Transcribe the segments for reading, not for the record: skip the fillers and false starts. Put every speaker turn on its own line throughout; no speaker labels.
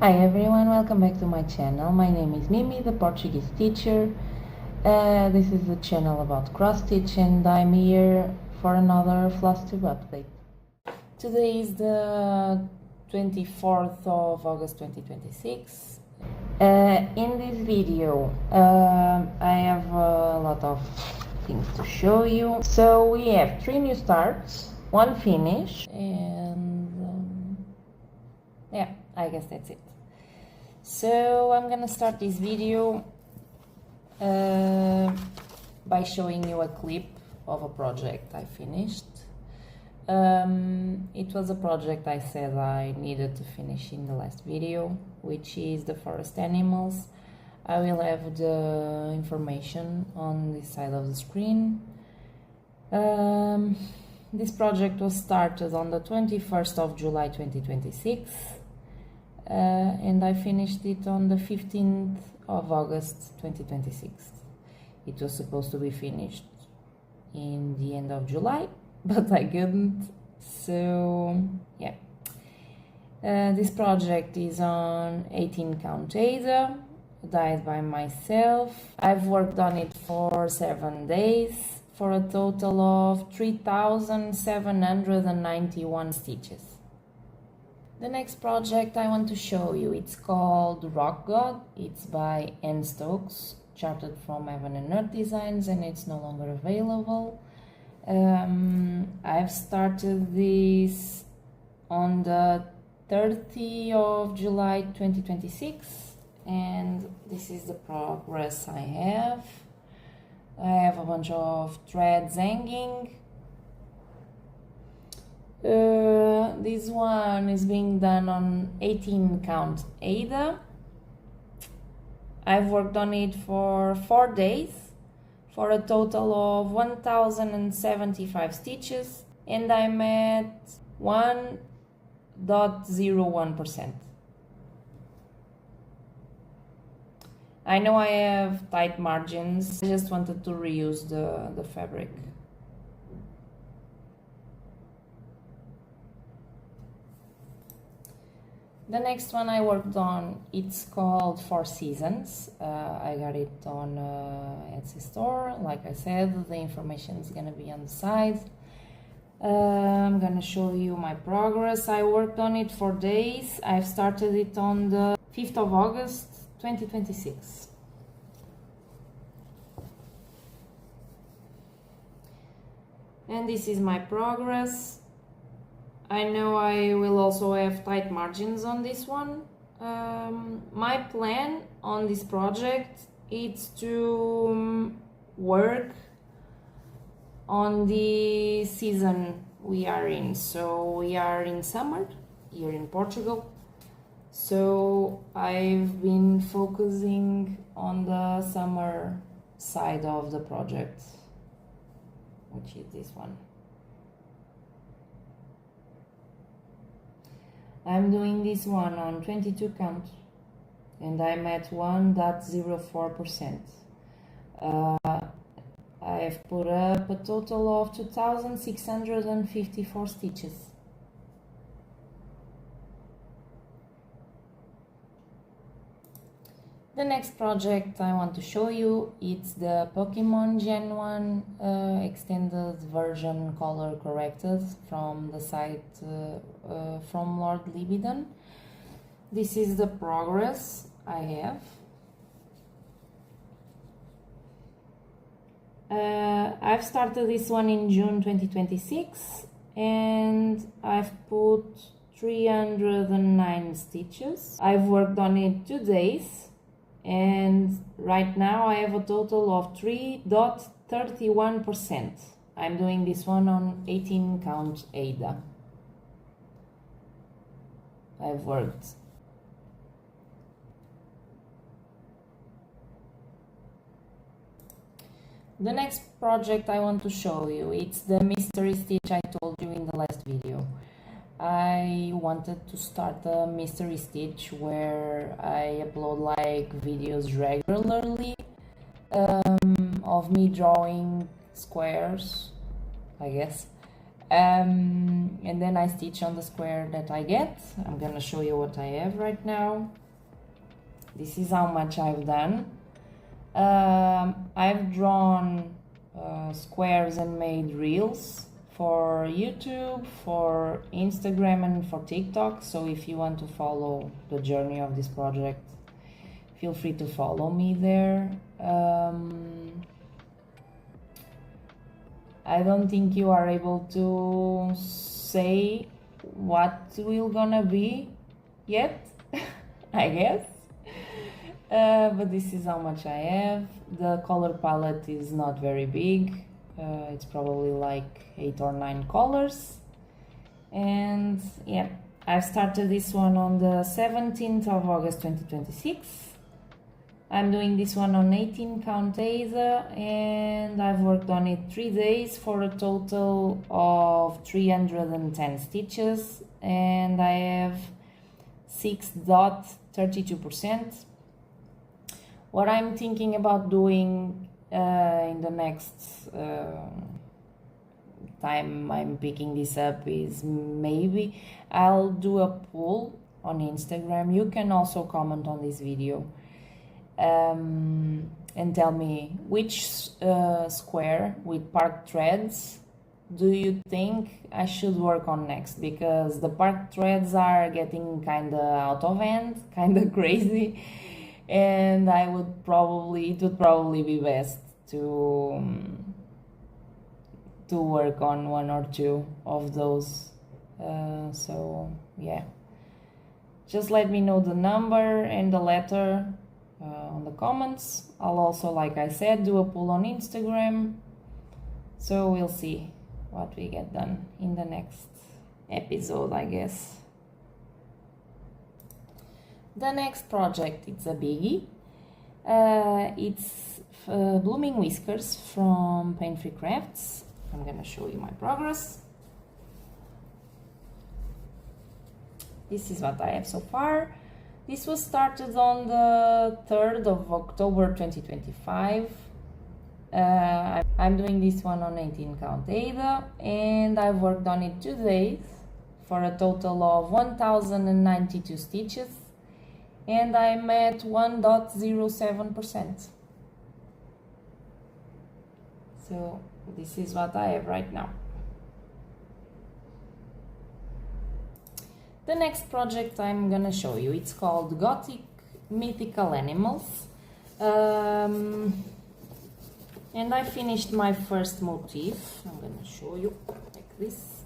Hi everyone, welcome back to my channel. My name is Mimi, the Portuguese teacher. This is a channel about cross-stitch and I'm here for another Flosstube update. Today is the 24th of August 2026. In this video I have a lot of things to show you. So we have 3 new starts, 1 finish, and yeah, I guess that's it. So I'm gonna start this video by showing you a clip of a project I finished. It was a project I said I needed to finish in the last video, which is the forest animals. I will have the information on this side of the screen. This project was started on the 21st of July 2026. And I finished it on the 15th of August 2026. It was supposed to be finished in the end of July, but I couldn't, so yeah. This project is on 18 count Ada, dyed by myself. I've worked on it for 7 days for a total of 3,791 stitches. The next project I want to show you, it's called Rock God. It's by Anne Stokes, charted from Heaven and Earth Designs, and it's no longer available. I've started this on the 30th of July 2026, and this is the progress I have. I have a bunch of threads hanging. This one is being done on 18 count Ada. I've worked on it for 4 days for a total of 1,075 stitches, and I'm at 1.01%. I know I have tight margins, I just wanted to reuse the fabric. The next one I worked on, it's called Four Seasons. I got it on Etsy store. Like I said, the information is gonna be on the side. I'm gonna show you my progress. I worked on it for days. I've started it on the 5th of August 2026. And this is my progress. I know I will also have tight margins on this one. My plan on this project is to work on the season we are in. So we are in summer here in Portugal. So I've been focusing on the summer side of the project, which is this one. I'm doing this one on 22 count and I'm at 1.04%. I've put up a total of 2,654 stitches. The next project I want to show you, it's the Pokemon Gen 1 extended version color corrected from the site from Lord Libidon. This is the progress I have. I've started this one in June 2026 and I've put 309 stitches. I've worked on it 2 days. And right now I have a total of 3.31%. I'm doing this one on 18 count Ada. I've worked. The next project I want to show you, it's the mystery stitch I told you in the last video. I wanted to start a mystery stitch where I upload like videos regularly of me drawing squares, I guess, and then I stitch on the square that I get. I'm gonna show you what I have right now. This is how much I've done. I've drawn squares and made reels for YouTube, for Instagram, and for TikTok. So if you want to follow the journey of this project, feel free to follow me there. I don't think you are able to say what will gonna be yet, I guess. But this is how much I have. The color palette is not very big. It's probably like 8 or 9 colors. And yeah, I've started this one on the 17th of August 2026. I'm doing this one on 18 count Aza, and I've worked on it 3 days for a total of 310 stitches, and I have 6.32%. What I'm thinking about doing in the next time I'm picking this up is maybe I'll do a poll on Instagram. You can also comment on this video and tell me which square with part threads do you think I should work on next, because the part threads are getting kind of out of hand, kind of crazy, and it would probably be best to work on 1 or 2 of those. So yeah, just let me know the number and the letter on the comments. I'll also, like I said, do a poll on Instagram, so we'll see what we get done in the next episode, I guess. The next project, it's a biggie. It's Blooming Whiskers from Paint Free Crafts. I'm gonna show you my progress. This is what I have so far. This was started on the 3rd of October 2025. I'm doing this one on 18 count Ada, and I've worked on it 2 days for a total of 1092 stitches, and I'm at 1.07%. So this is what I have right now. The next project I'm gonna show you, it's called Gothic Mythical Animals. And I finished my first motif. I'm gonna show you like this.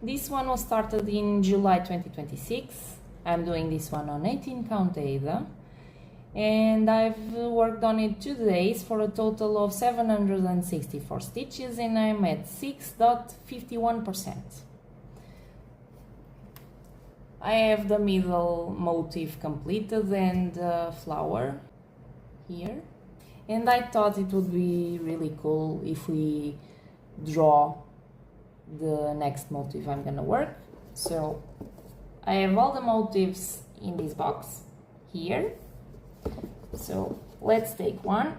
This one was started in July 2026. I'm doing this one on 18 count Ada, and I've worked on it 2 days for a total of 764 stitches, and I'm at 6.51%. I have the middle motif completed and flower here, and I thought it would be really cool if we draw the next motif I'm gonna work. So I have all the motifs in this box here. So let's take one.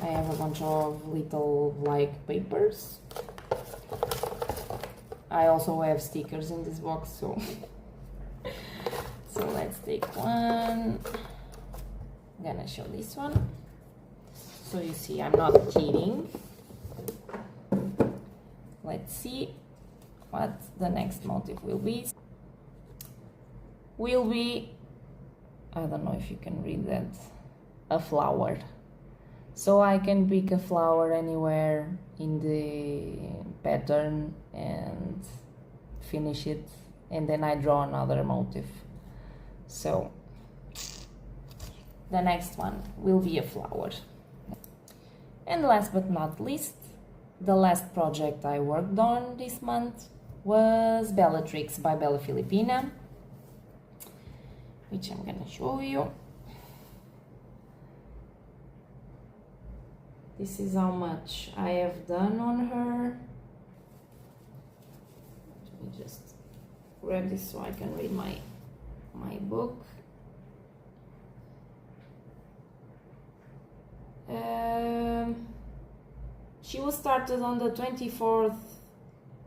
I have a bunch of little like papers. I also have stickers in this box, so let's take one. I'm gonna show this one so you see I'm not cheating. Let's see what the next motif will be. I don't know if you can read that, a flower. So I can pick a flower anywhere in the pattern and finish it, and then I draw another motif. So the next one will be a flower. And last but not least, the last project I worked on this month was Bellatrix by Bella Filipina, which I'm gonna show you. This is how much I have done on her. Let me just grab this so I can read my book. She was started on the 24th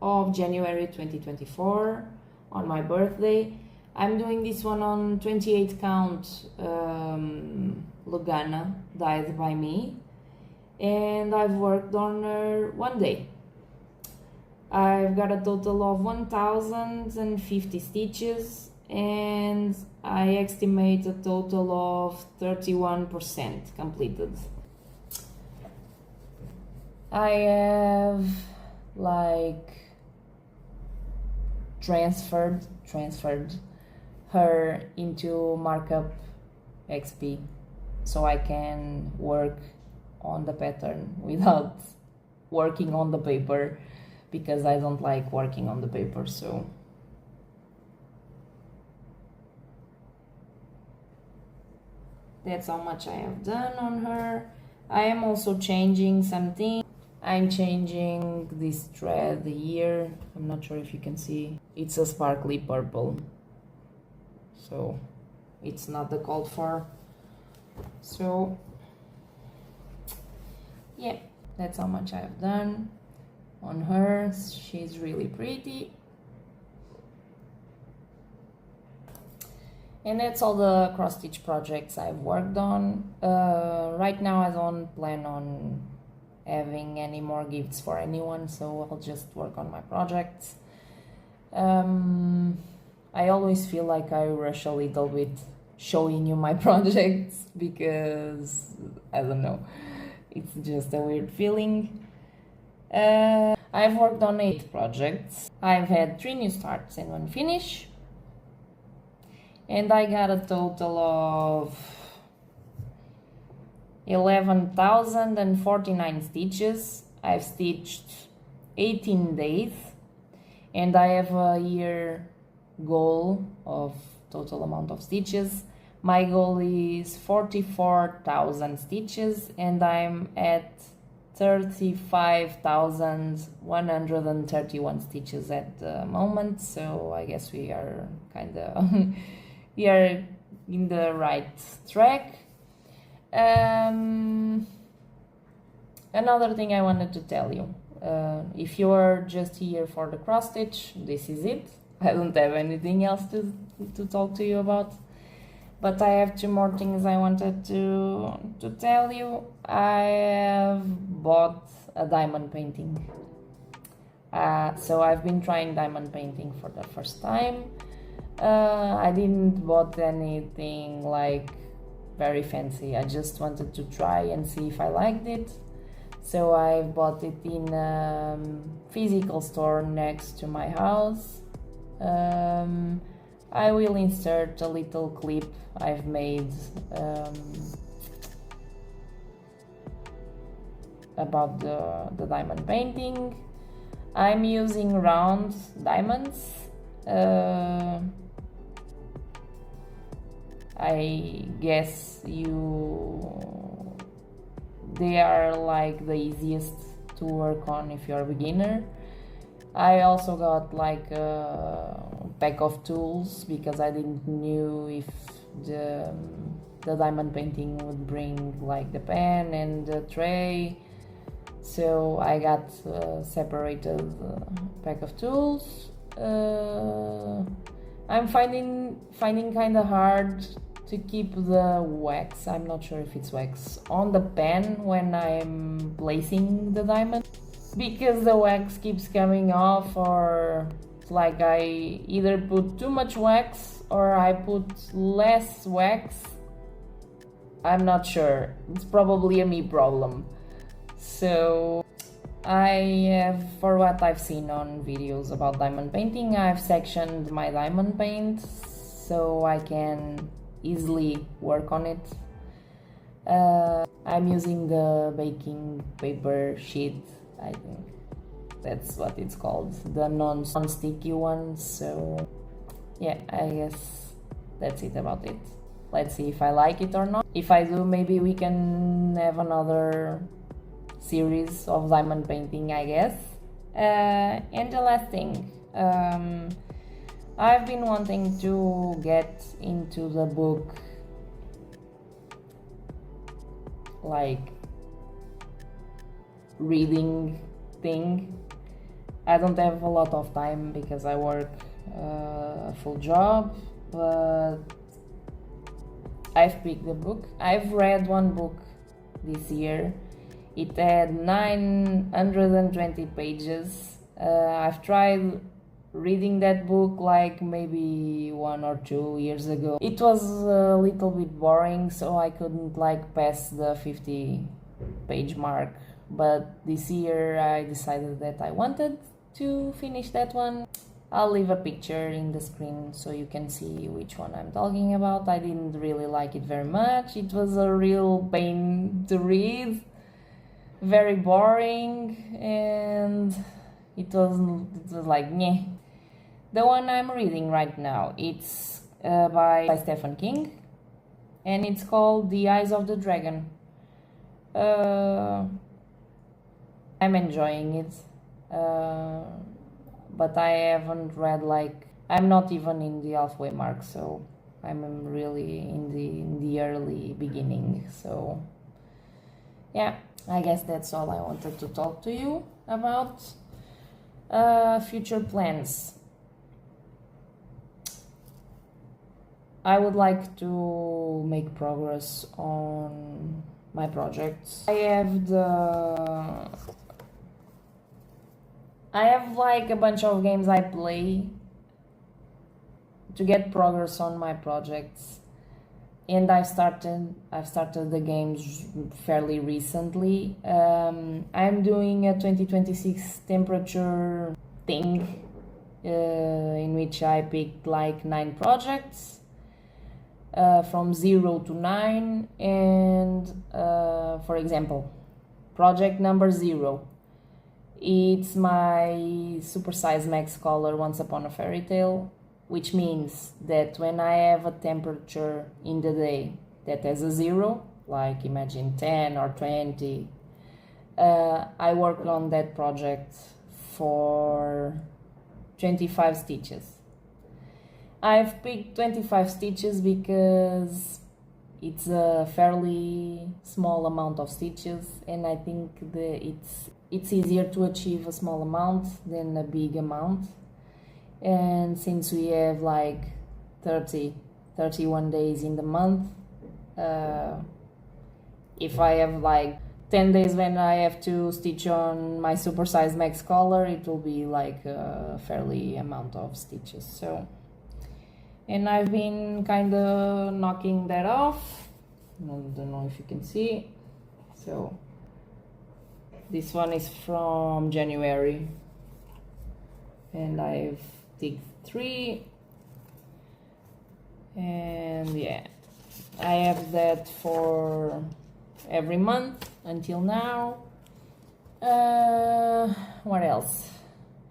of January 2024 on my birthday. I'm doing this one on 28 count Lugana, dyed by me, and I've worked on her one day. I've got a total of 1050 stitches, and I estimate a total of 31% completed. I have like transferred her into markup XP so I can work on the pattern without working on the paper, because I don't like working on the paper. So that's how much I have done on her. I am also changing something. I'm changing this thread here. I'm not sure if you can see. It's a sparkly purple, so it's not the called for. So yeah, that's how much I have done on her. She's really pretty. And that's all the cross stitch projects I've worked on. Right now I don't plan on having any more gifts for anyone, so I'll just work on my projects. I always feel like I rush a little bit showing you my projects, because I don't know, it's just a weird feeling. I've worked on 8 projects. I've had 3 new starts and 1 finish, and I got a total of 11,049 stitches. I've stitched 18 days, and I have a year goal of total amount of stitches. My goal is 44,000 stitches, and I'm at 35,131 stitches at the moment, so I guess we are kind of we are in the right track. Another thing I wanted to tell you, if you are just here for the cross stitch, this is it. I don't have anything else to talk to you about, but I have 2 more things I wanted to tell you. I have bought a diamond painting. So I've been trying diamond painting for the first time. I didn't bought anything like very fancy. I just wanted to try and see if I liked it. So I bought it in a physical store next to my house. I will insert a little clip I've made about the diamond painting. I'm using round diamonds. I guess they are like the easiest to work on if you're a beginner. I also got like a pack of tools, because I didn't know if the diamond painting would bring like the pen and the tray, so I got a separated pack of tools. I'm finding kind of hard to keep the wax, I'm not sure if it's wax, on the pen when I'm placing the diamond, because the wax keeps coming off, or it's like I either put too much wax or I put less wax. I'm not sure, it's probably a me problem. So I have, for what I've seen on videos about diamond painting, I've sectioned my diamond paint so I can easily work on it. I'm using the baking paper sheet, I think that's what it's called, the non-sticky one. So yeah, I guess that's it about it. Let's see if I like it or not. If I do, maybe we can have another series of diamond painting, I guess. And the last thing, I've been wanting to get into the book like reading thing. I don't have a lot of time because I work a full job, but I've picked a book. I've read one book this year. It had 920 pages. I've tried reading that book like maybe 1 or 2 years ago. It was a little bit boring, so I couldn't like pass the 50-page mark. But this year I decided that I wanted to finish that one. I'll leave a picture in the screen so you can see which one I'm talking about. I didn't really like it very much. It was a real pain to read, very boring, and it was like meh. The one I'm reading right now, it's by Stephen King, and it's called The Eyes of the Dragon. I'm enjoying it, but I haven't read, like, I'm not even in the halfway mark, so I'm really in the early beginning. So yeah, I guess that's all I wanted to talk to you about. Future plans. I would like to make progress on my projects. I have like a bunch of games I play to get progress on my projects, and I've started the games fairly recently. I'm doing a 2026 temperature thing in which I picked like 9 projects from 0 to 9, and for example, project number 0, it's my supersize max color Once Upon a Fairy Tale, which means that when I have a temperature in the day that has a 0, like imagine 10 or 20, I worked on that project for 25 stitches. I've picked 25 stitches because it's a fairly small amount of stitches, and I think it's easier to achieve a small amount than a big amount. And since we have like 31 days in the month, if I have like 10 days when I have to stitch on my supersize max color, it will be like a fairly amount of stitches. So, and I've been kind of knocking that off. I don't know if you can see. So this one is from January, and I've ticked 3, and yeah, I have that for every month until now. What else?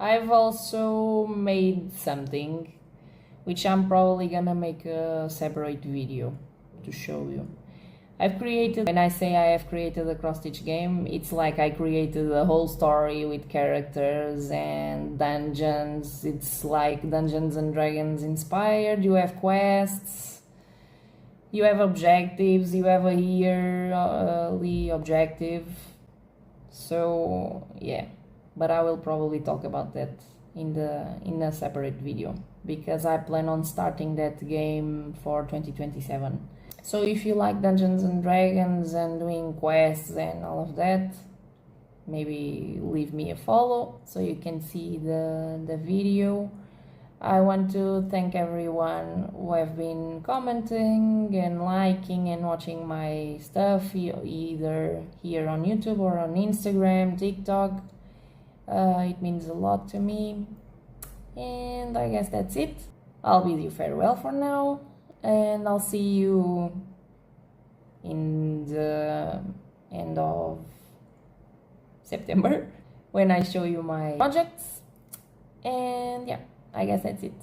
I've also made something which I'm probably gonna make a separate video to show you. When I say I have created a cross-stitch game, it's like I created a whole story with characters and dungeons. It's like Dungeons and Dragons inspired. You have quests, you have objectives, you have a yearly objective. So yeah, but I will probably talk about that in a separate video, because I plan on starting that game for 2027. So if you like Dungeons and Dragons and doing quests and all of that, maybe leave me a follow so you can see the video. I want to thank everyone who have been commenting and liking and watching my stuff, either here on YouTube or on Instagram, TikTok. It means a lot to me. And I guess that's it. I'll bid you farewell for now, and I'll see you in the end of September when I show you my projects. And yeah, I guess that's it.